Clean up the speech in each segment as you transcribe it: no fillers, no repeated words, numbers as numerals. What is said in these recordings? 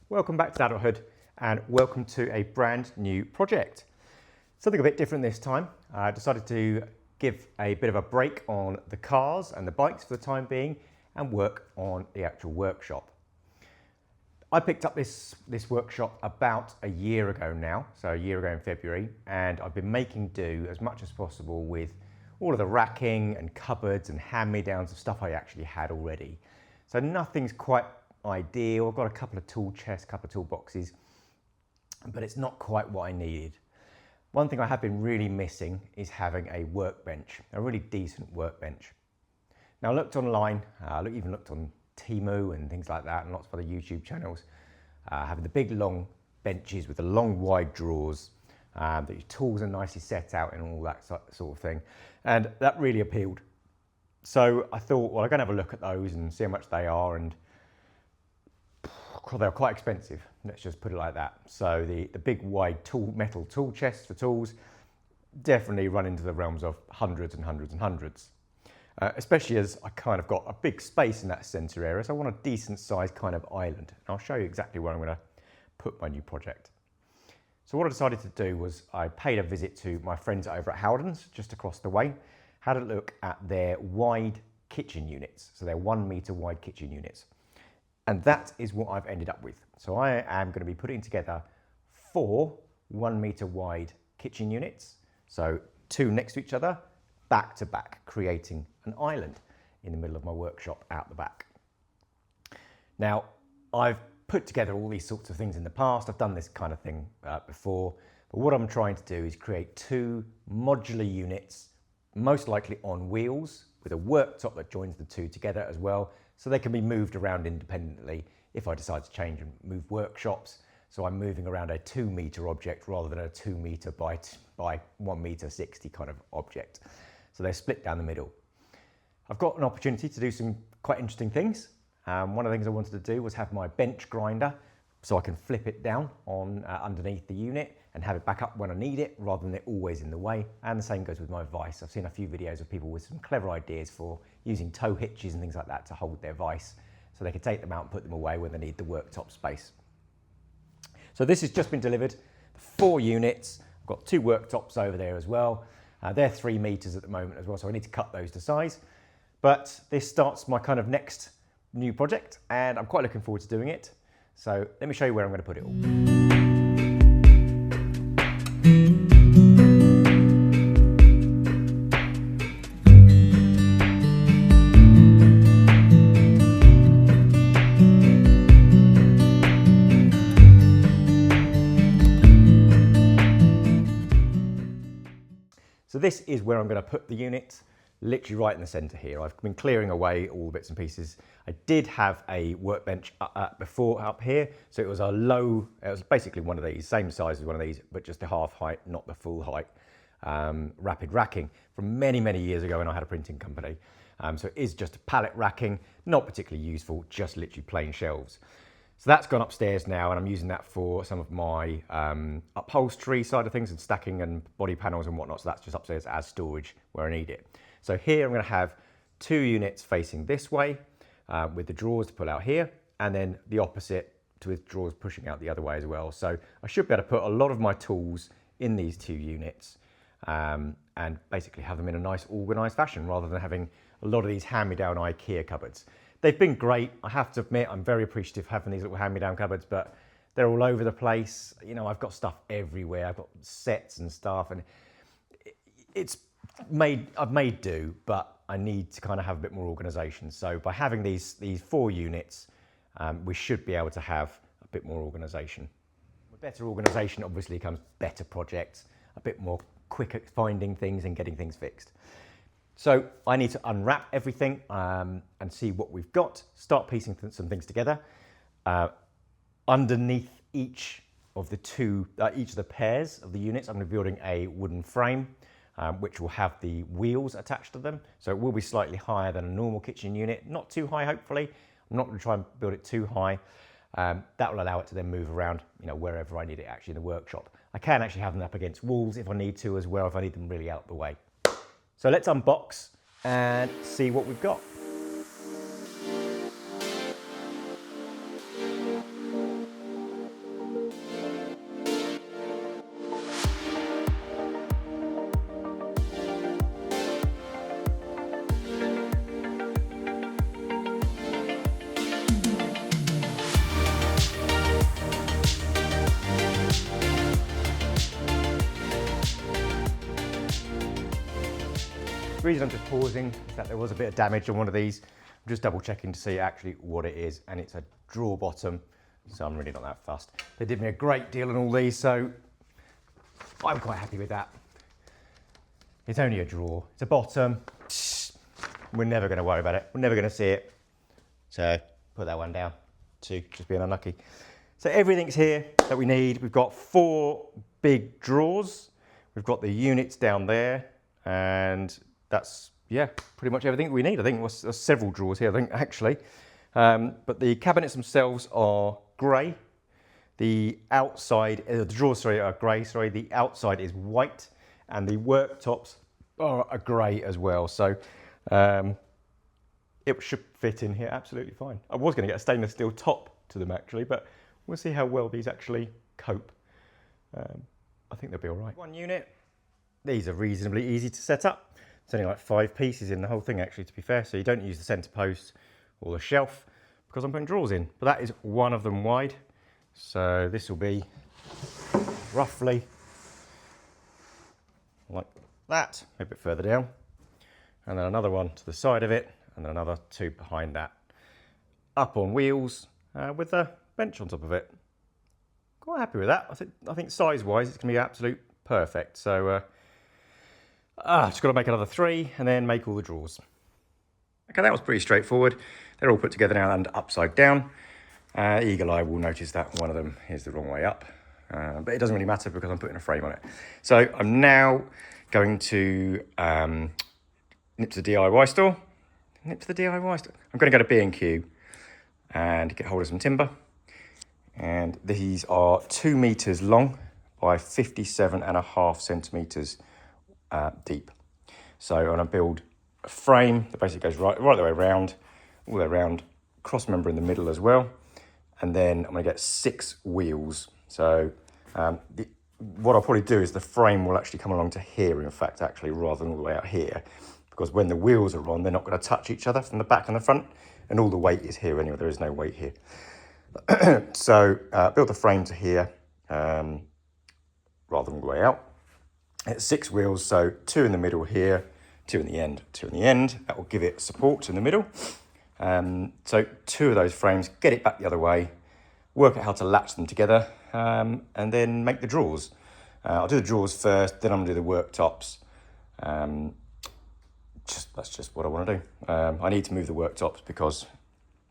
Welcome back to Dadulthood and welcome to a brand new project. Something a bit different this time. I decided to give a bit of a break on the cars and the bikes for the time being and work on the actual workshop. I picked up this workshop about a year ago now, so a year ago in February, and I've been making do as much as possible with all of the racking and cupboards and hand-me-downs of stuff I actually had already. So nothing's quite ideal. I've got a couple of tool chests, a couple of toolboxes, but it's not quite what I needed. One thing I have been really missing is having a workbench, a really decent workbench. Now I looked online, even looked on Temu and things like that, and lots of other YouTube channels, having the big long benches with the long wide drawers, that your tools are nicely set out and all that sort of thing, and that really appealed. So I thought, well, I'm going to have a look at those and see how much they are, and they're quite expensive, let's just put it like that. So the big wide metal tool chests for tools definitely run into the realms of hundreds and hundreds and hundreds. Especially as I kind of got a big space in that centre area, so I want a decent sized kind of island. And I'll show you exactly where I'm going to put my new project. So what I decided to do was I paid a visit to my friends over at Howden's, just across the way, had a look at their wide kitchen units. So they're 1 metre wide kitchen units. And that is what I've ended up with. So I am going to be putting together 4 1 metre wide kitchen units. So 2 next to each other, back to back, creating an island in the middle of my workshop out the back. Now, I've put together all these sorts of things in the past. I've done this kind of thing before, but what I'm trying to do is create 2 modular units, most likely on wheels, with a worktop that joins the 2 together as well, so they can be moved around independently if I decide to change and move workshops. So I'm moving around a 2 metre object rather than a 2 metre by 1 metre 60 kind of object. So they're split down the middle. I've got an opportunity to do some quite interesting things. One of the things I wanted to do was have my bench grinder so I can flip it down on underneath the unit and have it back up when I need it rather than it always in the way. And the same goes with my vise. I've seen a few videos of people with some clever ideas for using tow hitches and things like that to hold their vise so they can take them out and put them away when they need the worktop space. So this has just been delivered, 4 units. I've got 2 worktops over there as well. They're 3 metres at the moment as well, so I need to cut those to size. But this starts my kind of next new project, and I'm quite looking forward to doing it. So let me show you where I'm going to put it all. So this is where I'm going to put the unit, literally right in the centre here. I've been clearing away all the bits and pieces. I did have a workbench before up here, so it was it was basically one of these, same size as one of these, but just the half height, not the full height, rapid racking from many, many years ago when I had a printing company. So it is just a pallet racking, not particularly useful, just literally plain shelves. So that's gone upstairs now, and I'm using that for some of my upholstery side of things and stacking and body panels and whatnot. So that's just upstairs as storage where I need it. So here I'm going to have 2 units facing this way with the drawers to pull out here, and then the opposite with drawers pushing out the other way as well. So I should be able to put a lot of my tools in these 2 units and basically have them in a nice organised fashion rather than having a lot of these hand-me-down IKEA cupboards. They've been great. I have to admit, I'm very appreciative of having these little hand-me-down cupboards, but they're all over the place. You know, I've got stuff everywhere. I've got sets and stuff, and I've made do, but I need to kind of have a bit more organisation. So by having these 4 units, we should be able to have a bit more organisation. With better organisation, obviously, comes better projects, a bit more quick at finding things and getting things fixed. So I need to unwrap everything and see what we've got, start piecing some things together. Underneath each of the pairs of the units, I'm going to be building a wooden frame, which will have the wheels attached to them. So it will be slightly higher than a normal kitchen unit, not too high, hopefully. I'm not going to try and build it too high. That will allow it to then move around, wherever I need it actually in the workshop. I can actually have them up against walls if I need to as well, if I need them really out of the way. So let's unbox and see what we've got. The reason I'm just pausing is that there was a bit of damage on one of these. I'm just double checking to see actually what it is, and it's a drawer bottom, so I'm really not that fussed. They did me a great deal on all these, so I'm quite happy with that. It's only a drawer, it's a bottom. We're never going to worry about it. We're never going to see it. So put that one down. 2, just being unlucky. So everything's here that we need. We've got 4 big drawers. We've got the units down there, and that's, yeah, pretty much everything we need. I think there's several drawers here, I think, actually. But the cabinets themselves are grey. The outside, the drawers, sorry, are grey, sorry. The outside is white, and the worktops are a grey as well. So it should fit in here absolutely fine. I was going to get a stainless steel top to them actually, but we'll see how well these actually cope. I think they'll be all right. 1 unit. These are reasonably easy to set up. It's only like 5 pieces in the whole thing actually, to be fair. So you don't use the centre post or the shelf because I'm putting drawers in. But that is one of them wide. So this will be roughly like that, a bit further down. And then another one to the side of it, and then another 2 behind that. Up on wheels with a bench on top of it. Quite happy with that. I think size-wise, it's going to be absolute perfect. So just got to make another 3 and then make all the drawers. Okay, that was pretty straightforward. They're all put together now and upside down. Eagle eye will notice that one of them is the wrong way up. But it doesn't really matter because I'm putting a frame on it. So I'm now going to nip to the DIY store. I'm going to go to B&Q and get hold of some timber. And these are 2 meters long by 57.5 centimeters deep. So I'm going to build a frame that basically goes right the way around, all the way around, cross member in the middle as well. And then I'm going to get 6 wheels. So what I'll probably do is the frame will actually come along to here, in fact, actually, rather than all the way out here. Because when the wheels are on, they're not going to touch each other from the back and the front. And all the weight is here anyway. There is no weight here. So build the frame to here rather than all the way out. It's 6 wheels, so 2 in the middle here, 2 in the end, 2 in the end. That will give it support in the middle. So 2 of those frames, get it back the other way, work out how to latch them together, and then make the drawers. I'll do the drawers first, then I'm going to do the worktops. That's just what I want to do. I need to move the worktops because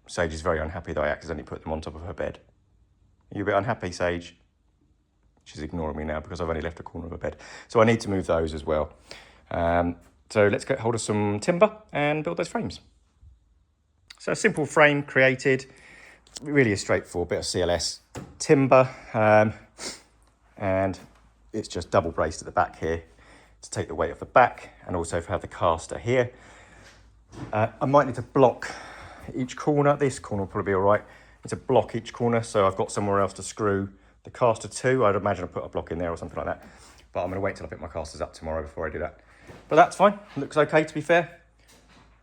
Sage is very unhappy that I accidentally put them on top of her bed. Are you a bit unhappy, Sage? She's ignoring me now because I've only left a corner of her bed. So I need to move those as well. So let's get hold of some timber and build those frames. So a simple frame created, really a straightforward bit of CLS timber. And it's just double braced at the back here to take the weight off the back and also have the caster here. I might need to block each corner. This corner will probably be all right. I need to block each corner so I've got somewhere else to screw the caster to. I'd imagine I'll put a block in there or something like that. But I'm going to wait till I pick my casters up tomorrow before I do that. But that's fine. Looks okay, to be fair.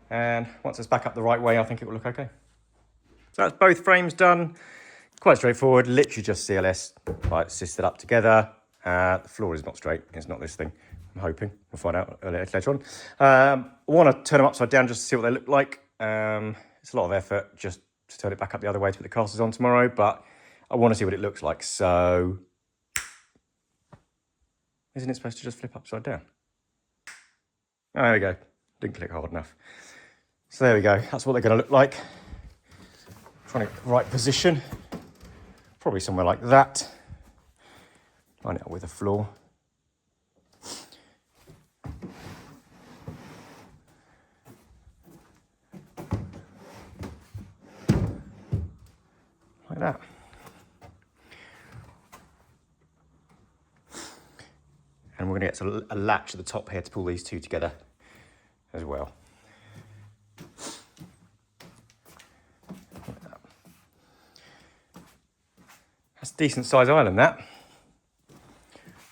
And once it's back up the right way, I think it will look okay. So that's both frames done. Quite straightforward, literally just CLS, right, assisted up together. The floor is not straight, it's not this thing. I'm hoping, we'll find out later on. I want to turn them upside down just to see what they look like. It's a lot of effort just to turn it back up the other way to put the casters on tomorrow, but I want to see what it looks like. So, isn't it supposed to just flip upside down? Oh, there we go, didn't click hard enough. So there we go, that's what they're going to look like. Trying to get the right position, probably somewhere like that. Line it up with the floor. Like that. And we're going to get a latch at the top here to pull these 2 together as well. That's a decent size island, that.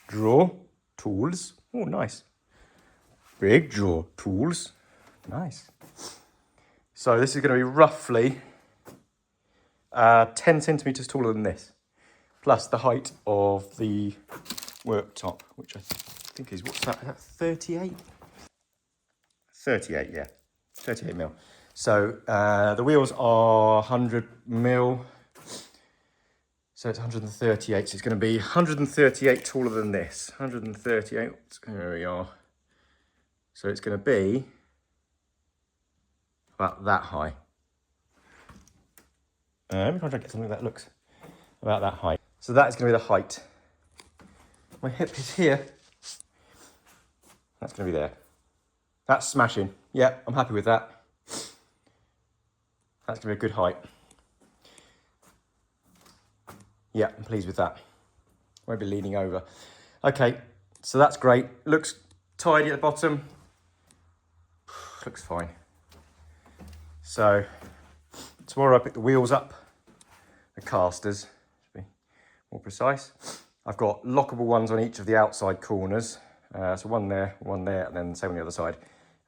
Drawer, tools. Oh, nice. Big drawer, tools. Nice. So this is going to be roughly 10 centimetres taller than this, plus the height of the worktop, which I think is, what's that, 38? 38, yeah, 38 mil. So the wheels are 100 mil. So it's 138, so it's going to be 138 taller than this. 138, there we are. So it's going to be about that high. Let me try to get something that looks about that height. So that is going to be the height. My hip is here. That's going to be there. That's smashing. Yeah, I'm happy with that. That's going to be a good height. Yeah, I'm pleased with that. Won't be leaning over. Okay, so that's great. Looks tidy at the bottom. Looks fine. So tomorrow I pick the wheels up, the casters, to be more precise. I've got lockable ones on each of the outside corners. So one there, and then the same on the other side.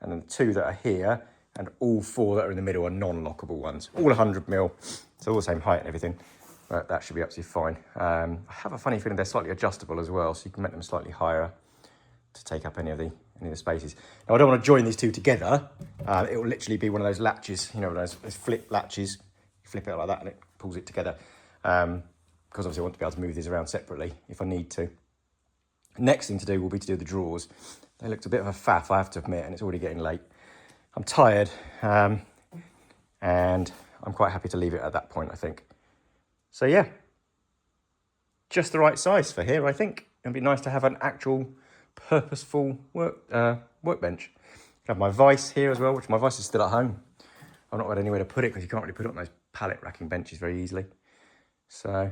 And then 2 that are here, and all 4 that are in the middle are non-lockable ones. All 100 mil, so all the same height and everything. But that should be absolutely fine. I have a funny feeling they're slightly adjustable as well, so you can make them slightly higher to take up any of the spaces. Now I don't want to join these 2 together. It will literally be one of those latches, you know, those flip latches. You flip it like that and it pulls it together. Because obviously I want to be able to move these around separately if I need to. Next thing to do will be to do the drawers. They looked a bit of a faff, I have to admit, and it's already getting late. I'm tired, and I'm quite happy to leave it at that point, I think. So yeah, just the right size for here, I think. It'd be nice to have an actual purposeful workbench. I have my vise here as well, which my vise is still at home. I've not got anywhere to put it because you can't really put it on those pallet racking benches very easily. So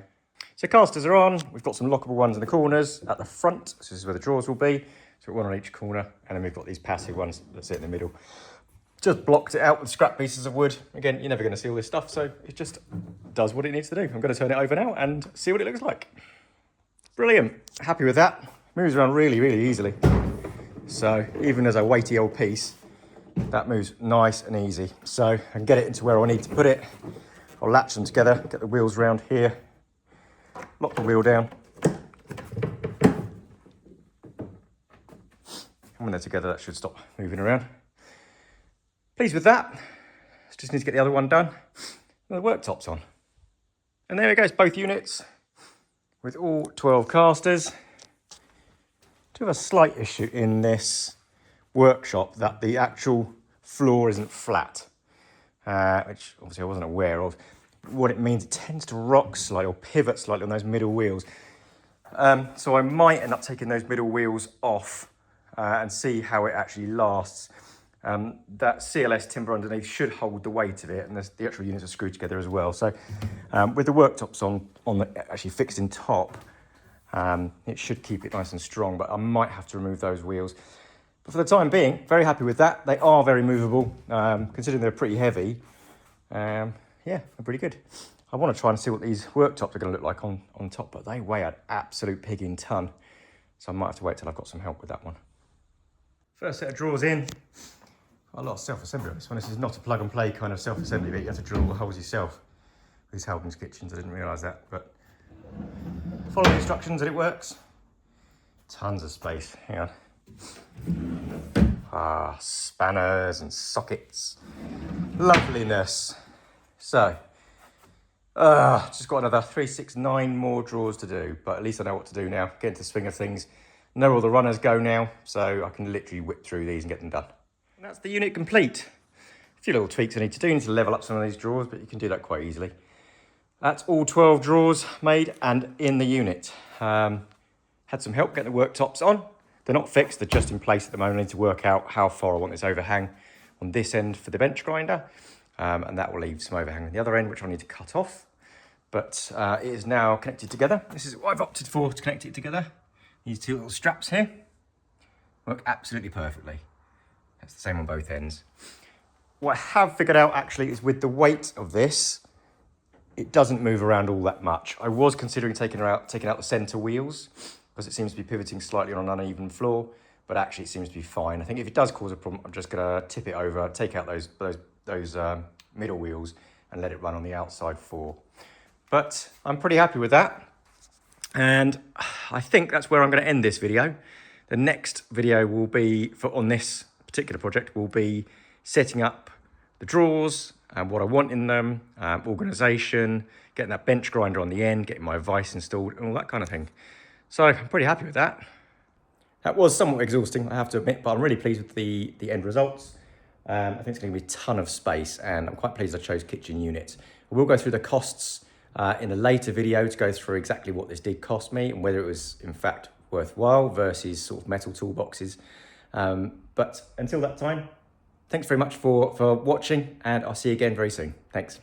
casters are on. We've got some lockable ones in the corners at the front. So this is where the drawers will be. So one on each corner, and then we've got these passive ones that sit in the middle. Just blocked it out with scrap pieces of wood. Again, you're never going to see all this stuff, so it just does what it needs to do. I'm going to turn it over now and see what it looks like. Brilliant. Happy with that. Moves around really, really easily. So even as a weighty old piece, that moves nice and easy. So I can get it into where I need to put it. I'll latch them together, get the wheels round here, lock the wheel down. And when they're together, that should stop moving around. Pleased with that. Just need to get the other one done. And the worktop's on. And there it goes, both units with all 12 casters. Do have a slight issue in this workshop that the actual floor isn't flat, which obviously I wasn't aware of. What it means, it tends to rock slightly or pivot slightly on those middle wheels. So I might end up taking those middle wheels off and see how it actually lasts. That CLS timber underneath should hold the weight of it, and the actual units are screwed together as well. So with the worktops on the, actually fixed in top, it should keep it nice and strong, but I might have to remove those wheels. But for the time being, very happy with that. They are very movable, considering they're pretty heavy. Yeah, they're pretty good. I want to try and see what these worktops are going to look like on top, but they weigh an absolute pig in ton. So I might have to wait till I've got some help with that one. First set of drawers in. A lot of self-assembly on this one. This is not a plug-and-play kind of self-assembly bit. You have to drill all the holes yourself. These Haldens kitchens, I didn't realise that, but follow the instructions and it works. Tons of space. Hang on. Spanners and sockets. Loveliness. So, just got another 3, 6, 9 more drawers to do, but at least I know what to do now. Get into the swing of things. Know where all the runners go now, so I can literally whip through these and get them done. And that's the unit complete. A few little tweaks I need to do. I need to level up some of these drawers, but you can do that quite easily. That's all 12 drawers made and in the unit. Had some help getting the worktops on. They're not fixed, they're just in place at the moment. I need to work out how far I want this overhang on this end for the bench grinder. And that will leave some overhang on the other end, which I need to cut off. But it is now connected together. This is what I've opted for to connect it together. These 2 little straps here work absolutely perfectly. That's the same on both ends. What I have figured out actually is with the weight of this, it doesn't move around all that much. I was considering taking out the centre wheels because it seems to be pivoting slightly on an uneven floor, but actually it seems to be fine. I think if it does cause a problem, I'm just gonna tip it over, take out those middle wheels and let it run on the outside 4. But I'm pretty happy with that. And I think that's where I'm gonna end this video. The next video will be on this particular project will be setting up the drawers and what I want in them, organisation, getting that bench grinder on the end, getting my vise installed and all that kind of thing. So I'm pretty happy with that. That was somewhat exhausting, I have to admit, but I'm really pleased with the end results. I think it's going to be a ton of space, and I'm quite pleased I chose kitchen units. We'll go through the costs in a later video to go through exactly what this did cost me and whether it was in fact worthwhile versus sort of metal toolboxes. But until that time, thanks very much for watching, and I'll see you again very soon. Thanks.